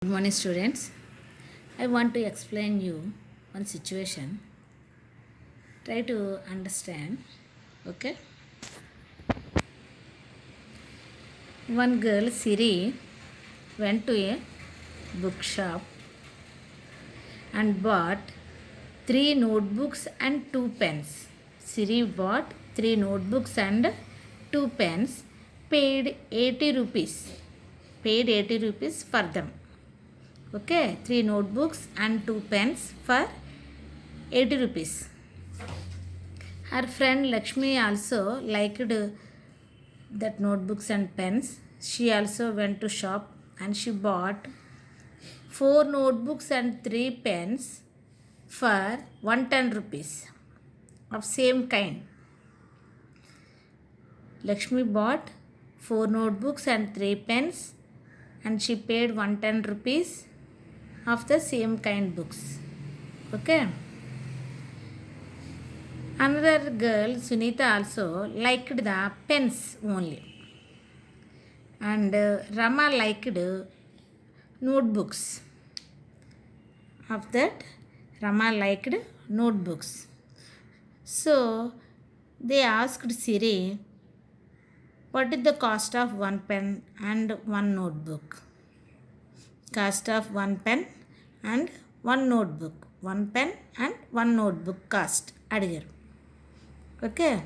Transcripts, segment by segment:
Good morning, students. I want to explain you one situation. Try to understand. Okay. One girl, Siri, went to a bookshop and bought three notebooks and two pens. Siri bought three notebooks and two pens. Paid 80 rupees. Paid 80 rupees for them. Okay, three notebooks and two pens for 80 rupees. Her friend Lakshmi also liked that notebooks and pens. She also went to shop and she bought four notebooks and three pens for 110 rupees of same kind. Lakshmi bought four notebooks and three pens and she paid 110 rupees of the same kind books. Okay. Another girl, Sunita, also liked the pens only. And Rama liked notebooks. Of that, Rama liked notebooks. So, they asked Siri, what is the cost of one pen and one notebook? Cost of one pen and one notebook. One pen and one notebook cost. Adigaru. Okay.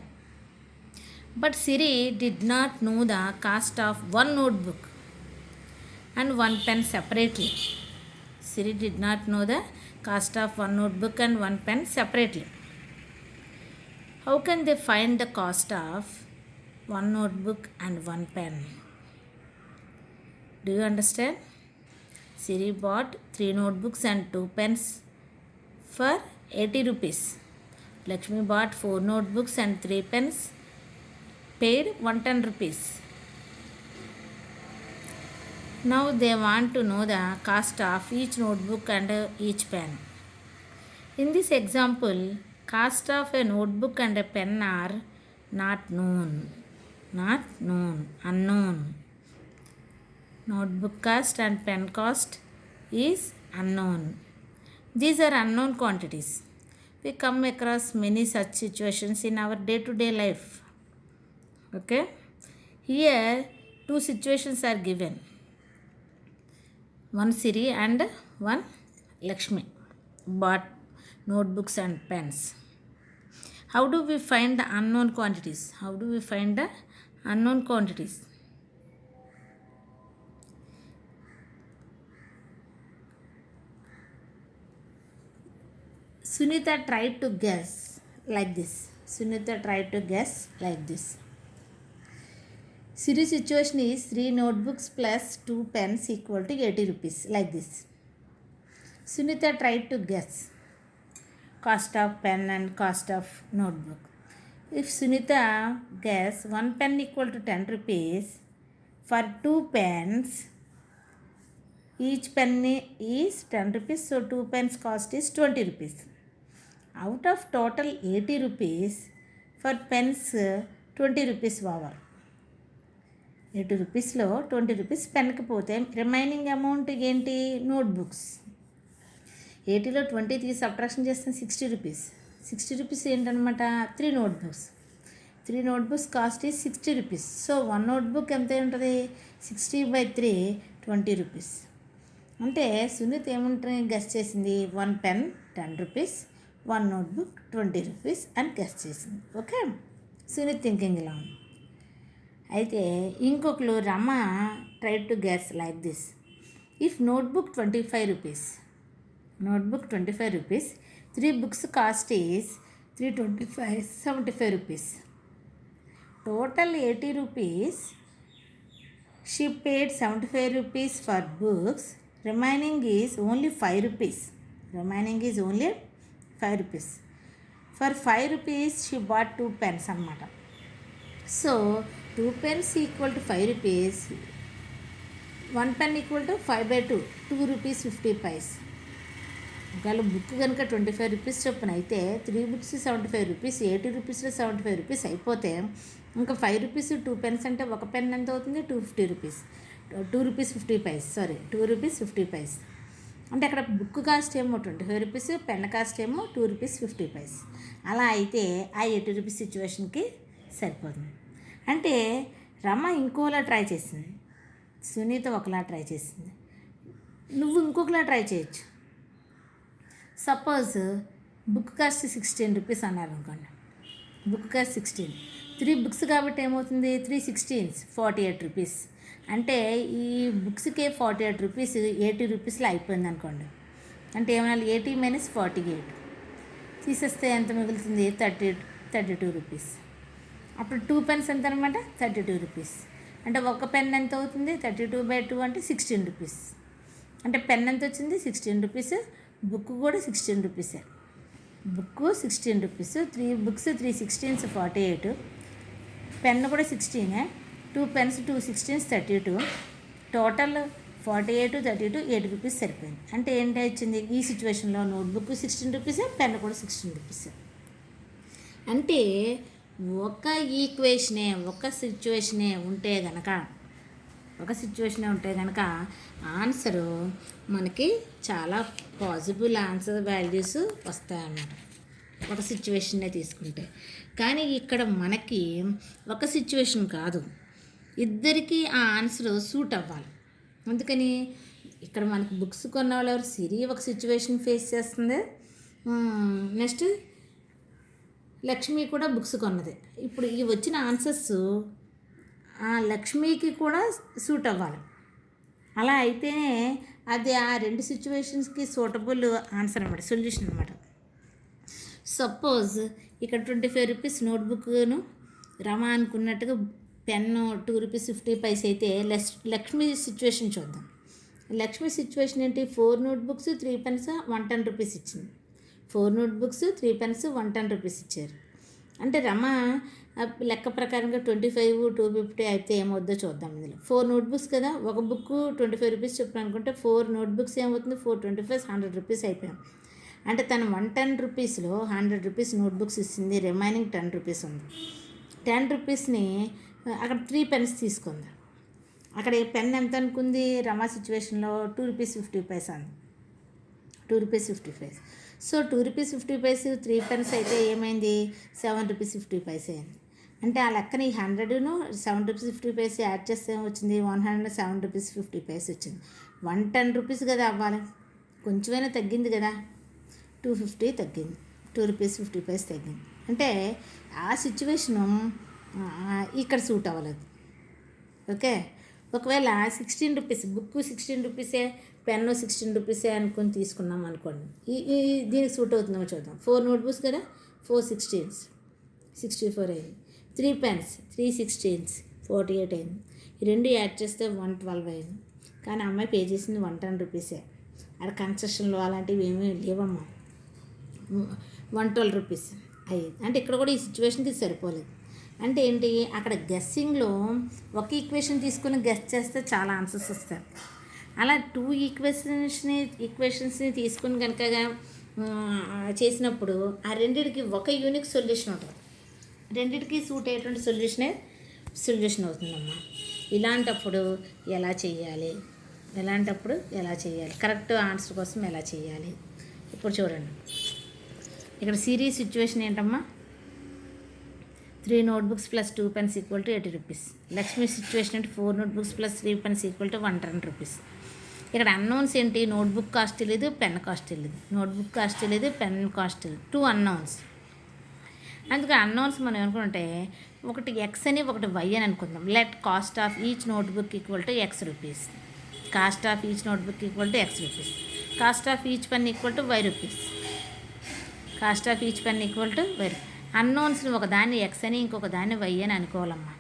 But Siri did not know the cost of one notebook and one pen separately. Siri did not know the cost of one notebook and one pen separately. How can they find the cost of one notebook and one pen? Do you understand? Siri bought three notebooks and two pens for 80 rupees. Lakshmi bought four notebooks and three pens, paid 110 rupees. Now they want to know the cost of each notebook and each pen. In this example, cost of a notebook and a pen are not known. Unknown. Notebook cost and pen cost is unknown. These are unknown quantities. We come across many such situations in our day-to-day life. Okay. Here, two situations are given. One Siri and one Lakshmi bought notebooks and pens. How do we find the unknown quantities? Sunita tried to guess like this. Siri's situation is 3 notebooks plus 2 pens equal to 80 rupees like this. Sunita tried to guess cost of pen and cost of notebook. If Sunita guess 1 pen equal to 10 rupees, for 2 pens, each pen is 10 rupees, so 2 pens cost is 20 rupees. Out of total 80 rupees, for pens 20 rupees over. 80 రూపీస్లో 20 rupees పెన్కి పోతే remaining amount ఏంటి? Notebooks. 80లో 20 తీసి subtraction చేస్తే 60 rupees. 60 rupees ఏంటనమాట? 3 notebooks. 3 notebooks cost is 60 rupees. So 1 notebook ఎంత ఉంటుంది? 60/3 20 రూపీస్. అంటే సునీత్ ఏముంటుంది గెస్ చేసింది? 1 పెన్ 10 రూపీస్, 1 నోట్బుక్ 20 రూపీస్ అని గెస్ చేసింది. ఓకే, సునీత్ థింకింగ్ ఇలా ఉంది. అయితే ఇంకొకరు Rama tried to guess like this. If notebook 25 rupees, 3 books cost is 325 75 rupees. Total 80 rupees. She paid 75 rupees for books. Remaining is only 5 rupees. For 5 rupees she bought 2 pens అన్నమాట. So 2 pens equal to 5 rupees. 1 pen equal to 5/2, 2 rupees 50 paise. ఒకవేళ book కనుక 25 rupees చొప్పున అయితే 3 books 75 rupees, 80 రూపీస్లో 75 rupees అయిపోతే ఇంకా 5 rupees 2 pens అంటే ఒక పెన్ ఎంత అవుతుంది? 250 రూపీస్. ₹2.50 సారీ ₹2.50. అంటే అక్కడ బుక్ కాస్ట్ ఏమో ₹25, పెన్ కాస్ట్ ఏమో ₹2.50. అలా అయితే ఆ ₹80 సిచ్యువేషన్కి సరిపోతుంది. అంటే రమ ఇంకోలా ట్రై చేసింది, సునీత ఒకలా ట్రై చేసింది, నువ్వు ఇంకొకలా ట్రై చేయొచ్చు. సపోజ్ బుక్ కాస్ట్ ₹16 అన్నారు అనుకోండి. బుక్ కాస్ట్ 16, 3 బుక్స్ కాబట్టి ఏమవుతుంది, 3 16 ₹48. అంటే ఈ బుక్స్కే ₹48 ₹80లో అయిపోయింది అనుకోండి. అంటే ఏమన్నా 80 - 48 తీసేస్తే ఎంత మిగులుతుంది, ₹32. అప్పుడు 2 పెన్స్ ఎంత అనమాట, ₹32. అంటే ఒక పెన్ ఎంత అవుతుంది, 32/2 అంటే ₹16. అంటే పెన్ ఎంత వచ్చింది, ₹16. బుక్ కూడా ₹16. బుక్ ₹16, 3 బుక్స్ 3 16 48, పెన్ కూడా 16, 2 పెన్స్ 2 16 32, టోటల్ 48 32 ₹8 సరిపోయింది. అంటే ఏంటి వచ్చింది ఈ సిచ్యువేషన్లో, నోట్బుక్ ₹16, పెన్ కూడా ₹16. అంటే ఒక ఈక్వేషనే ఒక సిచ్యువేషనే ఉంటే కనుక ఆన్సరు మనకి చాలా పాజిబుల్ ఆన్సర్ వాల్యూస్ వస్తాయన్నమాట, ఒక సిచ్యువేషన్నే తీసుకుంటే. కానీ ఇక్కడ మనకి ఒక సిచ్యువేషన్ కాదు, ఇద్దరికి ఆ ఆన్సర్ సూట్ అవ్వాలి. అందుకని ఇక్కడ మనకు బుక్స్ కొన్న వాళ్ళు ఎవరు, సిరి ఒక సిచ్యువేషన్ ఫేస్ చేస్తుంది, నెక్స్ట్ లక్ష్మి కూడా బుక్స్ కొన్నది. ఇప్పుడు ఈ వచ్చిన ఆన్సర్స్ ఆ లక్ష్మికి కూడా సూట్ అవ్వాలి. అలా అయితేనే అది ఆ 2 సిచ్యువేషన్స్కి సూటబుల్ ఆన్సర్ అనమాట, సొల్యూషన్ అనమాట. సపోజ్ ఇక్కడ ₹25 నోట్బుక్ను రమ అనుకున్నట్టుగా పెన్ను ₹2.50 అయితే లక్ష్మి సిచ్యువేషన్ చూద్దాం. లక్ష్మి సిచ్యువేషన్ ఏంటి, 4 నోట్బుక్స్ 3 పెన్స్ ₹110 ఇచ్చింది. 4 నోట్బుక్స్ 3 పెన్స్ ₹110 ఇచ్చారు. అంటే రమ లెక్క ప్రకారంగా 25 250 అయితే ఏమవుద్దో చూద్దాం. ఇందులో 4 నోట్బుక్స్ కదా, ఒక బుక్ ₹25 చెప్పాను అనుకుంటే 4 నోట్బుక్స్ ఏమవుతుంది, 4 25 ₹100 అయిపోయాం. అంటే తను ₹110లో ₹100 నోట్బుక్స్ ఇచ్చింది, రిమైనింగ్ ₹10 ఉంది. ₹10ని అక్కడ 3 పెన్స్ తీసుకుంది. అక్కడ పెన్ ఎంత అనుకుంది రమా సిచ్యువేషన్లో, ₹2.50 అంది, ₹2.50. సో ₹2.50 3 పెన్స్ అయితే ఏమైంది, ₹7.50 అయింది. అంటే ఆ లెక్కని 100ను ₹7.50 యాడ్ చేస్తే వచ్చింది, ₹107.50 వచ్చింది. ₹110 కదా అవ్వాలి, కొంచెమైనా తగ్గింది కదా, 250 తగ్గింది, ₹2.50 తగ్గింది. అంటే ఆ సిచ్యువేషను ఇక్కడ సూట్ అవ్వలేదు. ఓకే, ఒకవేళ ₹16 బుక్ ₹16, పెన్ను ₹16 అనుకొని తీసుకున్నాం అనుకోండి, ఈ దీనికి సూట్ అవుతుందేమో చూద్దాం. 4 నోట్బుక్స్ కదా, 4 16 64 అయింది. 3 పెన్స్ 3 16 48 అయింది. ఈ రెండు యాడ్ చేస్తే 112 అయింది. కానీ అమ్మాయి పే చేసింది ₹110. అక్కడ కన్సెషన్లు అలాంటివి ఏమీ లేవమ్మా, ₹112 అయ్యింది. అంటే ఇక్కడ కూడా ఈ సిచ్యువేషన్కి సరిపోలేదు. అంటే ఏంటి, అక్కడ గెస్సింగ్లో ఒక ఈక్వేషన్ తీసుకుని గెస్ చేస్తే చాలా ఆన్సర్స్ వస్తాయి. అలా 2 ఈక్వేషన్స్ని తీసుకుని కనుక చేసినప్పుడు ఆ రెండింటికి ఒక యూనిక్ సొల్యూషన్ ఉంటుంది, రెండింటికి సూట్ అయ్యేటువంటి సొల్యూషన్ అవుతుందమ్మా. ఇలాంటప్పుడు ఎలా చేయాలి, కరెక్ట్ ఆన్సర్ కోసం ఎలా చేయాలి. ఇప్పుడు చూడండి, ఇక్కడ సిరీస్ సిచ్యువేషన్ ఏంటమ్మా, 3 notebooks plus 2 pens =80 Lakshmi situation అంటే 4 నోట్బుక్స్ ప్లస్ 3 పెన్స్ =110 ఇక్కడ అన్నౌన్స్ ఏంటి, నోట్బుక్ కాస్ట్ తెలియదు, పెన్ కాస్ట్ తెలియదు, నోట్బుక్ కాస్ట్ తెలియదు, పెన్ కాస్ట్ తెలియదు, 2 అన్నౌన్స్. అందుకే అన్నౌన్స్ మనం అనుకుంటే ఒకటి ఎక్స్ అని ఒకటి వై అని అనుకుందాం. Let cost of each notebook ₹X, cost of each notebook X, cost of each pen ₹Y, cost of each pen Y. అన్నౌన్స్ని ఒక దాన్ని ఎక్స్ అని ఇంకొక దాన్ని వై అని అనుకోవాలమ్మా.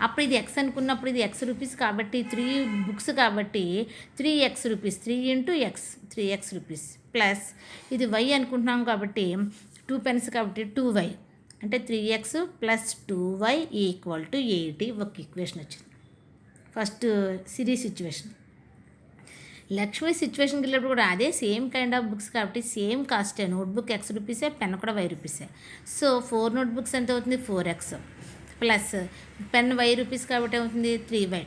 అప్పుడు ఇది ఎక్స్ అనుకున్నప్పుడు ఇది ₹X కాబట్టి 3 బుక్స్ కాబట్టి ₹3 3 × X ₹3 ప్లస్ ఇది వై అనుకుంటున్నాం కాబట్టి 2 పెన్స్ కాబట్టి 2y అంటే 3x + 2y = 80 ఒక ఈక్వేషన్ వచ్చింది. First series situation. లక్ష్మీ సిచ్యువేషన్కి వెళ్ళినప్పుడు కూడా అదే సేమ్ కైండ్ ఆఫ్ బుక్స్ కాబట్టి సేమ్ కాస్టే, నోట్బుక్ X, పెన్ కూడా Y. సో 4 నోట్బుక్స్ ఎంత అవుతుంది, 4x ప్లస్ పెన్ Y కాబట్టి అవుతుంది 3y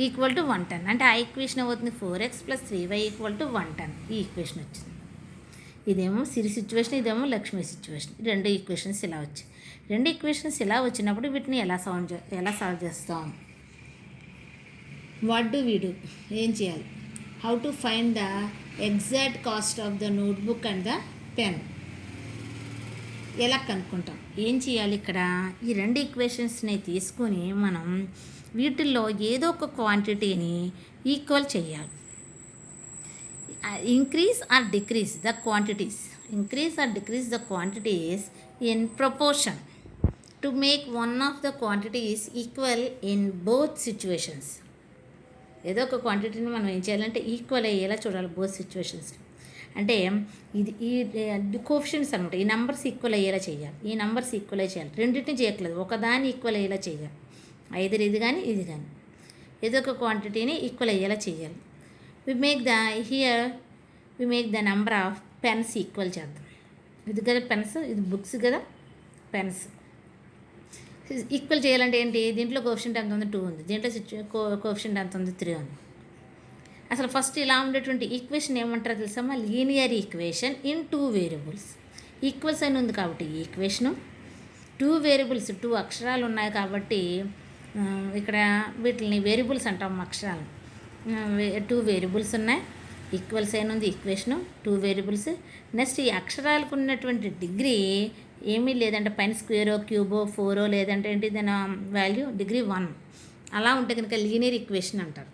ఈక్వల్ టు 110. అంటే ఆ ఈక్వేషన్ అవుతుంది 4x + 3y = 110. ఈ ఈక్వేషన్ వచ్చింది. ఇదేమో సిరి సిచ్యువేషన్, ఇదేమో లక్ష్మి సిచ్యువేషన్. రెండు ఈక్వేషన్స్ ఇలా వచ్చాయి. రెండు ఈక్వేషన్స్ ఇలా వచ్చినప్పుడు వీటిని ఎలా సాల్వ్ చేస్తాం? What do we do? ఏం చేయాలి? How to find the exact cost of the notebook and the pen. ఎలా కనుక్కుంటాం? ఏం చేయాలి? ఇక్కడ ఈ రెండు ఈక్వేషన్స్ని తీసుకొని మనం వీటిల్లో ఏదో ఒక క్వాంటిటీని ఈక్వల్ చేయాలి. Increase or decrease the quantities in proportion to make one of the quantities equal in both situations. ఏదో ఒక క్వాంటిటీని మనం ఏం చేయాలంటే ఈక్వల్ అయ్యేలా చూడాలి బోత్ సిచ్యువేషన్స్. అంటే ఇది ఈ కోఎఫిషియంట్స్ అనమాట. ఈ నెంబర్స్ ఈక్వల్ అయ్యేలా చేయాలి, ఈ నెంబర్స్ ఈక్వల్ చేయాలి. రెండింటిని చేయట్లేదు, ఒకదాన్ని ఈక్వల్ అయ్యేలా చేయాలి. ఐదర్ ఇది కానీ ఇది కానీ ఏదో ఒక క్వాంటిటీని ఈక్వల్ అయ్యేలా చేయాలి. We make the number of pens equal చేద్దాం. ఇది కదా పెన్స్, ఇది బుక్స్ కదా పెన్స్. ఈక్వల్ చేయాలంటే ఏంటి? దీంట్లో కోఎఫిషియంట్ ఎంత ఉంది? 2 ఉంది. దీంట్లో కోఎఫిషియంట్ ఎంత ఉంది? 3 ఉంది. అసలు ఫస్ట్ ఇలా ఉండేటువంటి ఈక్వేషన్ ఏమంటారో తెలుసమ్మా? Linear equation in 2 variables. Equal sign ఉంది కాబట్టి ఈ ఈక్వేషను 2 వేరియబుల్స్, 2 అక్షరాలు ఉన్నాయి కాబట్టి ఇక్కడ వీటిని వేరియబుల్స్ అంటాం. అక్షరాలు 2 వేరియబుల్స్ ఉన్నాయి, ఈక్వల్ సైన్ ఉంది ఈక్వేషను, 2 వేరియబుల్స్. నెక్స్ట్ ఈ అక్షరాలకు ఉన్నటువంటి డిగ్రీ ఏమీ లేదంటే పైన స్క్వేరో క్యూబో 4 లేదంటే ఏంటి దాని వాల్యూ డిగ్రీ 1 అలా ఉంటే కనుక లీనియర్ ఈక్వేషన్ అంటారు.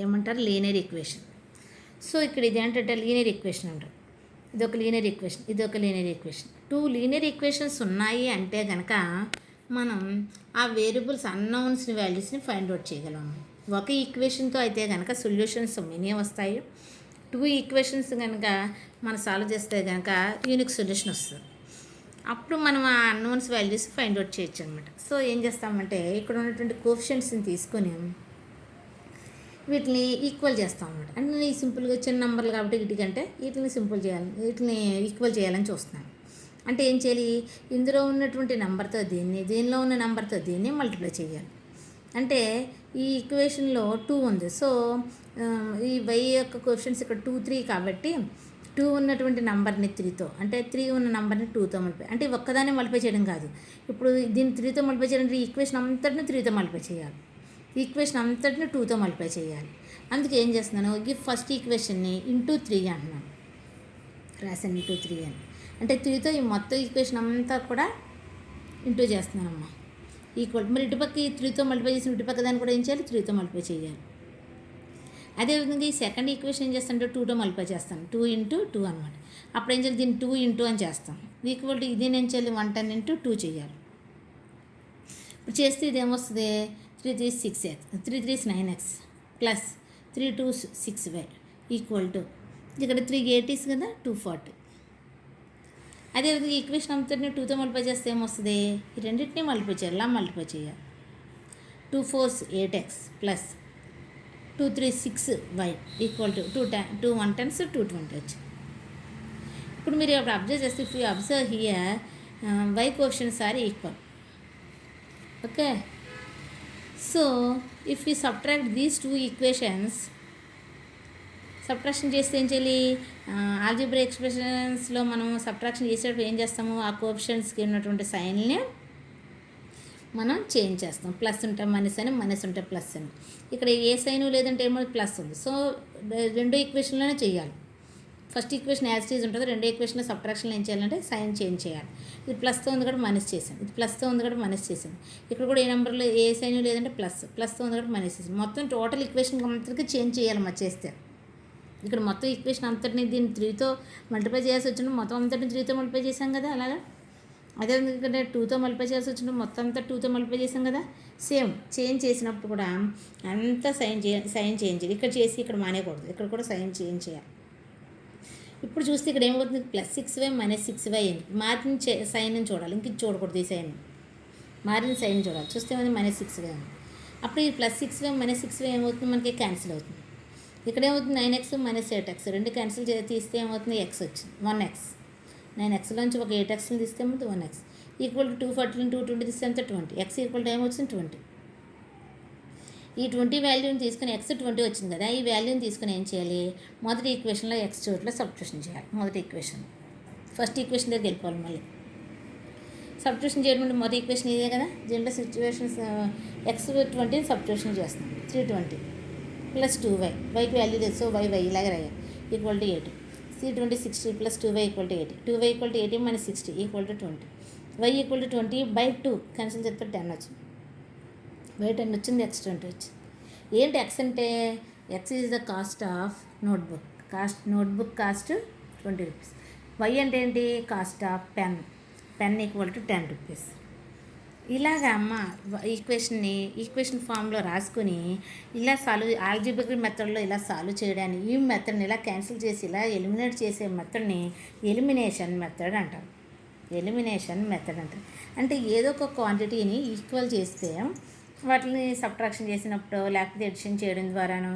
ఏమంటారు? Linear equation. సో ఇక్కడ ఇది ఏంటంటే లీనియర్ ఈక్వేషన్ అంటారు. ఇదొక లీనియర్ ఈక్వేషన్, ఇదొక లీనియర్ ఈక్వేషన్. 2 లీనియర్ ఈక్వేషన్స్ ఉన్నాయి అంటే కనుక మనం ఆ వేరియబుల్స్ అన్నౌన్స్ వాల్యూస్ని ఫైండ్ అవుట్ చేయగలం. ఒక ఈక్వేషన్తో అయితే కనుక సొల్యూషన్స్ మినీ వస్తాయి. 2 ఈక్వేషన్స్ కనుక మనం సాల్వ్ చేస్తే కనుక యూనిక్ సొల్యూషన్ వస్తుంది. అప్పుడు మనం ఆ అన్నోన్స్ వాల్యూస్ ఫైండ్ అవుట్ చేయొచ్చు అనమాట. సో ఏం చేస్తామంటే ఇక్కడ ఉన్నటువంటి కోఎఫిషియంట్స్ని తీసుకొని వీటిని ఈక్వల్ చేస్తాం అనమాట. అంటే నేను సింపుల్గా చిన్న నెంబర్లు కాబట్టి వీటికంటే వీటిని సింపుల్ చేయాలి, వీటిని ఈక్వల్ చేయాలని చూస్తున్నాను. అంటే ఏం చేయాలి? ఇందులో ఉన్నటువంటి నెంబర్తో దీన్ని, దీనిలో ఉన్న నెంబర్తో దీన్ని మల్టిప్లై చేయాలి. అంటే ఈ ఈక్వేషన్లో 2 ఉంది. సో ఈ y యొక్క కోఎఫిషియంట్స్ ఇక్కడ 2, 3 కాబట్టి 2 ఉన్నటువంటి నెంబర్ని 3తో, అంటే 3 ఉన్న నెంబర్ని 2తో మల్టిప్లై, అంటే ఒక్కదాన్ని మల్టిప్లై చేయడం కాదు. ఇప్పుడు దీన్ని 3తో మల్టిప్లై చేయాలంటే ఈక్వేషన్ అంతటిని 3తో మల్టిప్లై చేయాలి, ఈక్వేషన్ అంతటిని 2తో మల్టిప్లై చేయాలి. అందుకే ఏం చేస్తున్నాను? ఈ ఫస్ట్ ఈక్వేషన్ని ఇంటూ 3 అంటున్నాను, రాసాను ఇంటూ 3 అని. అంటే 3తో ఈ మొత్తం ఈక్వేషన్ అంతా కూడా ఇంటూ చేస్తున్నానమ్మా. ఈక్వల్ మరి ఇటుపక్క 3తో మల్టిప్లై చేసిన ఇటుపక్క దాన్ని కూడా ఏం చేయాలి? 3తో మల్టిప్లై చేయాలి. అదేవిధంగా ఈ సెకండ్ ఈక్వేషన్ ఏం చేస్తానంటే 2తో మల్టిప్లై చేస్తాను, 2 × 2 అనమాట. అప్పుడు ఏం చేయాలి? దీన్ని 2 × అని చేస్తాం. ఈక్వల్ టు ఇది ఏం చేయాలి? 110 × 2 చేయాలి. ఇప్పుడు చేస్తే ఇది ఏమొస్తుంది? 3 3 6x, 3 3 9x plus 3 2 6y equal to ఇక్కడ 3 80s కదా 240. అదేవిధంగా ఈక్వేషన్ అంతటిని 2తో మల్టిప్లై చేస్తే ఏమొస్తుంది? ఈ రెండింటినీ మల్టిప్లై చేయాలి, ఇలా మల్టిప్లై చేయాలి. 2 4s 8x plus 2 3 6y equal to 2 110s 220 వచ్చింది. ఇప్పుడు మీరు అప్పుడు అబ్జర్వ్ చేస్తే if you observe here y coefficients are equal. Okay, so if you subtract these 2 equations, subtraction చేస్తే ఏం చేయాలి? ఆల్జీబ్రా ఎక్స్ప్రెషన్స్లో మనం సబ్ట్రాక్షన్ చేసేటప్పుడు ఏం చేస్తాము? ఆ కోఎఫిషియంట్స్కి ఉన్నటువంటి సైన్ని మనం చేంజ్ చేస్తాం. ప్లస్ ఉంటే మైనస్ అని, మైనస్ ఉంటే ప్లస్ అని. ఇక్కడ ఏ సైన్ లేదంటే ఏమో ప్లస్ ఉంది. సో రెండో ఈక్వేషన్లోనే చేయాలి. ఫస్ట్ ఈక్వేషన్ యాజ్ ఈజ్ ఉంటుంది, రెండో ఈక్వేషన్లో సబ్ట్రాక్షన్లో ఏం చేయాలంటే సైన్ చేంజ్ చేయాలి. ఇది ప్లస్తో ఉంది కూడా మైనస్ చేసాను, ఇది ప్లస్తో ఉంది కూడా మైనస్ చేసాను. ఇక్కడ కూడా ఏ నెంబర్లో ఏ సైన్ లేదంటే ప్లస్తో ఉంది కూడా మైనస్ చేసాను. మొత్తం టోటల్ ఈక్వేషన్ అంతటికి చేంజ్ చేయాలి మరి చేస్తే. ఇక్కడ మొత్తం ఈక్వేషన్ అంతటిని దీన్ని 3తో మల్టిప్లై చేయాల్సి వచ్చినప్పుడు మొత్తం అంతటిని 3తో మల్టిప్లై చేసాం కదా అలాగా. అదేవిధంగా ఇక్కడ 2తో మల్టిప్లై చేయాల్సి వచ్చినప్పుడు మొత్తం అంతా 2తో మల్టిప్లై చేసాం కదా. సేమ్ చేంజ్ చేసినప్పుడు కూడా అంతా సైన్ చేంజ్ చేయాలి. ఇక్కడ చేసి ఇక్కడ మానేయకూడదు, ఇక్కడ కూడా సైన్ చేంజ్ చేయాలి. ఇప్పుడు చూస్తే ఇక్కడ ఏమవుతుంది? ప్లస్ 6y మైనస్ 6y అయింది. మారిన సైన్ చూడాలి, ఇంక ఇది చూడకూడదు. ఈ సైన్ మారిన సైన్ చూడాలి. చూస్తే ఏమైంది? మైనస్ 6y ఉంది. అప్పుడు ఈ ప్లస్ 6y మైనస్ 6y ఏమవుతుంది? మనకి క్యాన్సిల్ అవుతుంది. ఇక్కడ ఏమవుతుంది? 9x మైనస్ 8x రెండు క్యాన్సిల్ తీస్తే ఏమవుతుంది? x వచ్చింది 1x. 9xలోంచి ఒక 8xని తీస్తే ఏమవుతుంది? 1x ఈక్వల్ టు 240 220 తీస్తే ఎంత 20. x ఈక్వల్ టు ఏమొచ్చింది? 20. ఈ 20 వాల్యూని తీసుకుని x 20 వచ్చింది కదా, ఈ వాల్యూని తీసుకుని ఏం చేయాలి, మొదటి ఈక్వేషన్లో x చోట్ల సబ్స్టిట్యూషన్ చేయాలి. మొదటి ఈక్వేషన్ ఫస్ట్ ఈక్వేషన్ దగ్గర వెళ్ళిపోవాలి. మళ్ళీ సబ్స్టిట్యూషన్ చేయడం అంటే మొదటి ఈక్వేషన్ ఇదే కదా, దీంట్లో సిచ్యువేషన్స్ x 20 సబ్స్టిట్యూషన్ చేస్తాం. 320 ప్లస్ 2y, వైకి వాల్యూ తెలుసు, వై ఇలాగే రాయాలి, equal to 80. C20 60 plus 2y equal to 80. 2y equal to 80 minus 60 equal to 20. y equal to 20/2 cancel చేస్తే 10 వచ్చింది. బై 10 వచ్చింది, x 20 వచ్చింది. ఏంటి x అంటే, x is the cost of notebook. Notebook cost 20 rupees. y అంటే ఏంటి, cost of pen equal to 10 rupees. ఇలాగా అమ్మ ఈక్వేషన్ ఫామ్లో రాసుకొని ఇలా సాల్వ్, ఆల్జీబ్రిక్ మెథడ్లో ఇలా సాల్వ్ చేయడానికి ఈ మెథడ్ని ఇలా క్యాన్సిల్ చేసి ఇలా ఎలిమినేట్ చేసే మెథడ్ని ఎలిమినేషన్ మెథడ్ అంటారు. అంటే ఏదో ఒక క్వాంటిటీని ఈక్వల్ చేస్తే వాటిని సబ్ట్రాక్షన్ చేసినప్పుడు లేకపోతే ఎడిషన్ చేయడం ద్వారాను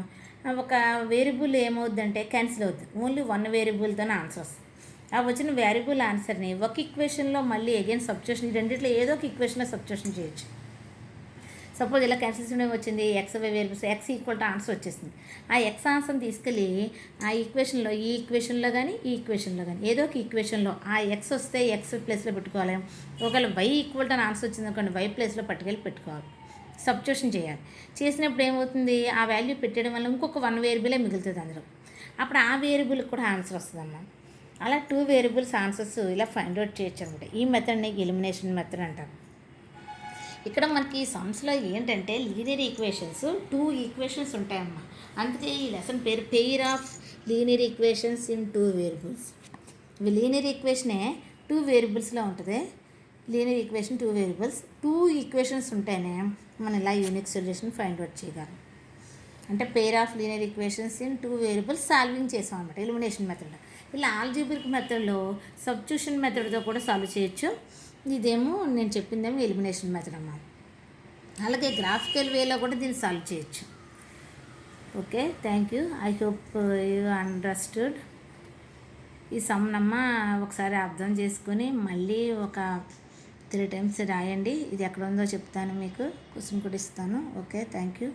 ఒక వేరియబుల్ ఏమవుద్దంటే క్యాన్సిల్ అవుద్ది. ఓన్లీ వన్ వేరియబుల్తోనే ఆన్సర్ వస్తుంది. ఆ వచ్చిన వేరియబుల్ ఆన్సర్ని ఒక ఈక్వేషన్లో మళ్ళీ అగైన్ సబ్స్టిట్యూషన్, ఈ రెండిట్లో ఏదో ఒక ఈక్వేషన్లో సబ్స్టిట్యూషన్ చేయొచ్చు. సపోజ్ ఇలా క్యాన్సిల్ వచ్చింది, x y variables, x equal to answer వచ్చేసింది. ఆ ఎక్స్ ఆన్సర్ని తీసుకెళ్ళి ఆ ఈక్వేషన్లో, ఈ ఈక్వేషన్లో కానీ ఏదో ఒక ఈక్వేషన్లో ఆ ఎక్స్ వస్తే ఎక్స్ ప్లేస్లో పెట్టుకోవాలి. ఒకవేళ వై ఈక్వల్ టు ఆన్సర్ వచ్చింది అనుకోండి, వై ప్లేస్లో పట్టుకెళ్ళి పెట్టుకోవాలి, సబ్స్టిట్యూషన్ చేయాలి. చేసినప్పుడు ఏమవుతుంది, ఆ వాల్యూ పెట్టడం వల్ల ఇంకొక వన్ వేరియబులే మిగులుతుంది అందులో. అప్పుడు ఆ వేరియబుల్కి కూడా ఆన్సర్ వస్తుంది అన్నమాట. అలా 2 వేరియబుల్స్ ఆన్సర్స్ ఇలా ఫైండ్ అవుట్ చేయొచ్చు అనమాట. ఈ మెథడ్ని ఎలిమినేషన్ మెథడ్ అంటారు. ఇక్కడ మనకి సమ్స్లో ఏంటంటే లీనియర్ ఈక్వేషన్స్ 2 ఈక్వేషన్స్ ఉంటాయమ్మా. అందుకే ఈ లెసన్ పేరు pair of linear equations in 2 variables. ఇవి లీనియర్ ఈక్వేషనే 2 వేరియబుల్స్లో ఉంటుంది. లీనియర్ ఈక్వేషన్ 2 వేరియబుల్స్, 2 ఈక్వేషన్స్ ఉంటేనే మనం ఇలా యూనిక్ సొల్యూషన్ ఫైండ్ అవుట్ చేయగలం. అంటే pair of linear equations in 2 variables solving చేసాం అనమాట ఎలిమినేషన్ మెథడ్. ఇలా ఆల్జీబ్రిక్ మెథడ్లో సబ్స్టిట్యూషన్ మెథడ్తో కూడా సాల్వ్ చేయొచ్చు. ఇదేమో నేను చెప్పిందేమో ఎలిమినేషన్ మెథడ్ అమ్మా. అలాగే గ్రాఫికల్ వేలో కూడా దీన్ని సాల్వ్ చేయొచ్చు. Okay, thank you. I hope you understood. ఈ సమ్నమ్మ ఒకసారి అర్థం చేసుకుని మళ్ళీ ఒక 3 times రాయండి. ఇది ఎక్కడ ఉందో చెప్తాను, మీకు క్వశ్చన్ కూడా ఇస్తాను. Okay, thank you.